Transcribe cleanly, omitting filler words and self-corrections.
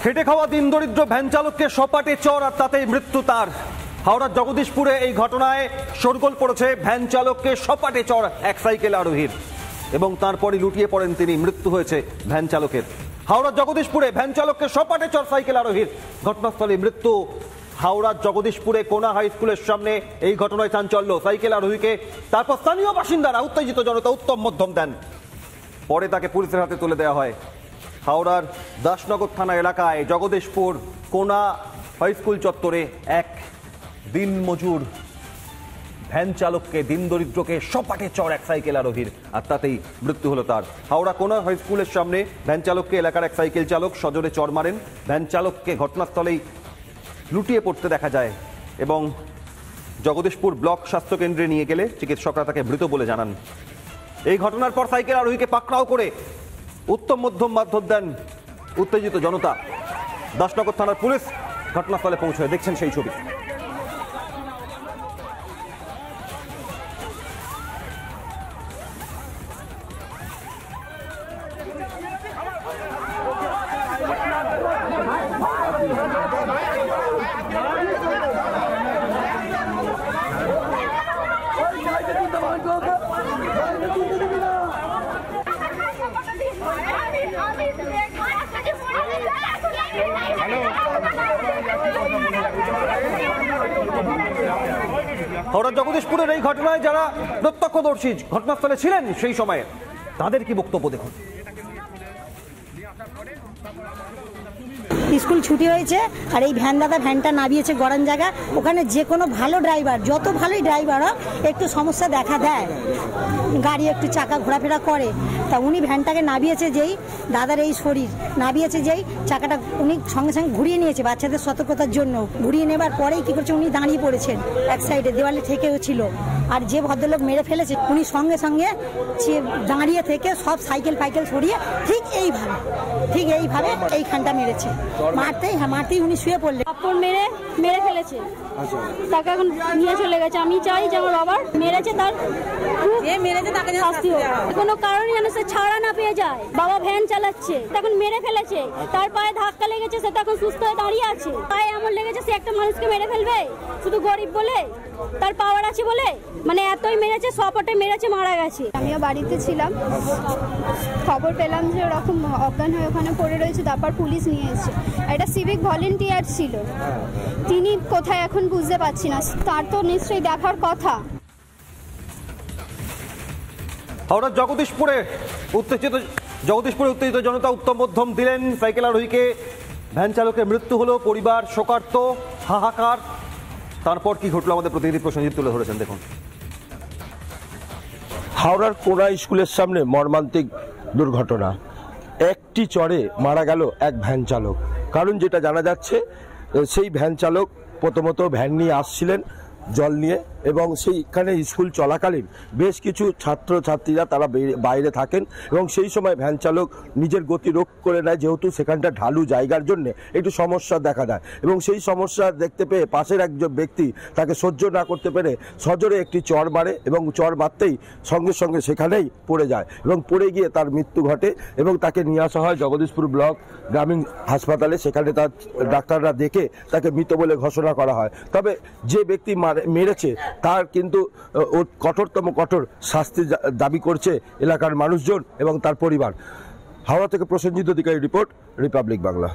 খেটে খাওয়া দিন দরিদ্র ভ্যান চালককে সপাটে চর আর তাতেই মৃত্যু তার। হাওড়ার জগদীশপুরে এই ঘটনায় শোরগোল পড়েছে ভ্যান চালককে সপাটে চর এক সাইকেল আরোহীর এবং তারপরই লুটিয়ে পড়েন তিনি। মৃত্যু হয়েছে ভ্যান চালকের। হাওড়ার জগদীশপুরে ভ্যান চালককে সপাটে চর সাইকেল আরোহীর, ঘটনাস্থলে মৃত্যু। হাওড়ার জগদীশপুরে কোনা হাই স্কুলের সামনে এই ঘটনায় চাঞ্চল্য। সাইকেল আরোহীকে তারপর স্থানীয় বাসিন্দারা উত্তেজিত জনতা উত্তম মধ্যম দেন, পরে তাকে পুলিশের হাতে তুলে দেওয়া হয়। হাওড়ার দাসনগর থানা এলাকায় জগদীশপুর কোনা হাই স্কুল চত্বরে এক দিনমজুর ভ্যান চালককে, দিন দরিদ্রকে সপাটে চর এক সাইকেল আরোহীর, আর তাতেই মৃত্যু হলো তার। হাওড়া কোনা হাই স্কুলের সামনে ভ্যান চালককে এলাকার এক সাইকেল চালক সজোরে চর মারেন। ভ্যান চালককে ঘটনাস্থলেই লুটিয়ে পড়তে দেখা যায় এবং জগদীশপুর ব্লক স্বাস্থ্য কেন্দ্রে নিয়ে গেলে চিকিৎসকরা তাকে মৃত বলে জানান। এই ঘটনার পর সাইকেল আরোহীকে পাকড়াও করে উত্তম মধ্যম মারধর দেন উত্তেজিত জনতা। দাসনগর থানার পুলিশ ঘটনাস্থলে পৌঁছয়, দেখছেন সেই ছবি। হাওড়া জগদীশপুরের এই ঘটনায় যারা প্রত্যক্ষদর্শী ঘটনাস্থলে ছিলেন সেই সময়ে, তাদের কি বক্তব্য দেখুন। স্কুল ছুটি হয়েছে আর এই ভ্যান দাদা ভ্যানটা নামিয়েছে গরম জায়গা। ওখানে যে কোনো ভালো ড্রাইভার, যত ভালোই ড্রাইভার হোক, একটু সমস্যা দেখা দেয়, গাড়ি একটু চাকা ঘোরাফেরা করে। তা উনি ভ্যানটাকে নামিয়েছে যেই, দাদার এই শরীর নামিয়েছে যেই, চাকাটা উনি সঙ্গে সঙ্গে ঘুরিয়ে নিয়েছে বাচ্চাদের সতর্কতার জন্য। ঘুরিয়ে নেবার পরেই কি করছে, উনি দাঁড়িয়ে পড়েছেন এক সাইডে, দেওয়ালে ঠেকেও ছিল। আর যে ভদ্রলোক মেরে ফেলেছে উনি সঙ্গে সঙ্গে দাঁড়িয়ে থেকে সব সাইকেল ফাইকেল সরিয়ে ঠিক এইভাবে এইখানটা মেরেছে। মারতেই উনি শুয়ে পড়লেন, মেরে ফেলেছে। তাকে এখন নিয়ে চলে গেছে। আমি চাই যে আমার বাবার মেরেছে তার তাকে শাস্তি হোক। কোনো কারণে যেন সে ছাড়া না পেয়ে যায়। বাবা ভ্যান চালাচ্ছে, তখন মেরে ফেলেছে, তার পায়ে ধাক্কা লেগেছে, সে তখন সুস্থ হয়ে দাঁড়িয়ে আছে। পায়ে এমন লেগেছে সে একটা মানুষকে মেরে ফেলবে শুধু গরিব বলে, তার পাওয়ার আছে বলে। মানে এতই মেরেছে, সপটে মেরেছে, মারা গেছে। আমিও বাড়িতে ছিলাম, খবর পেলাম যে ওরকম অজ্ঞান হয়ে ওখানে পড়ে রয়েছে। তারপর পুলিশ নিয়ে এসেছে। একটা সিভিক ভলেন্টিয়ার ছিল, তিনি কোথায় এখন বুঝতে পারছি না। তার তো নিশ্চয়ই দেখার কথা। হাওড়ার জগদীশপুরে উত্তেজিত জনতা উত্তম মধ্যম দিলেন সাইকেল আরোহীকে। ভ্যান চালকের মৃত্যু হলো, পরিবার শোকার্ত, হাহাকার। তারপর কি ঘটলো আমাদের প্রতিনিধি প্রসেনজিৎ তুলে ধরেছেন, দেখুন। হাওড়ার কোনা স্কুলের সামনে মর্মান্তিক দুর্ঘটনা। একটি চড়ে মারা গেল এক ভ্যান চালক। কারণ যেটা জানা যাচ্ছে, সেই ভ্যান চালক প্রথমত ভ্যান নিয়ে আসছিলেন জল নিয়ে, এবং সেইখানে স্কুল চলাকালীন বেশ কিছু ছাত্রছাত্রীরা তারা বাইরে থাকেন এবং সেই সময় ভ্যান চালক নিজের গতি রোধ করে নেয়, যেহেতু সেখানটা ঢালু জায়গার জন্য একটু সমস্যা দেখা দেয়। এবং সেই সমস্যা দেখতে পেয়ে পাশের একজন ব্যক্তি তাকে সহ্য না করতে পেরে সজোরে একটি চর মারে এবং চর মারতেই সঙ্গে সঙ্গে সেখানেই পড়ে যায় এবং পড়ে গিয়ে তার মৃত্যু ঘটে এবং তাকে নিয়ে আসা হয় জগদীশপুর ব্লক গ্রামীণ হাসপাতালে। সেখানে তার ডাক্তাররা দেখে তাকে মৃত বলে ঘোষণা করা হয়। তবে যে ব্যক্তি মেরেছে তার কিন্তু কঠোরতম কঠোর শাস্তি দাবি করছে এলাকার মানুষজন এবং তার পরিবার। হাওড়া থেকে প্রসেনজিৎ অধিকারী রিপোর্ট, রিপাবলিক বাংলা।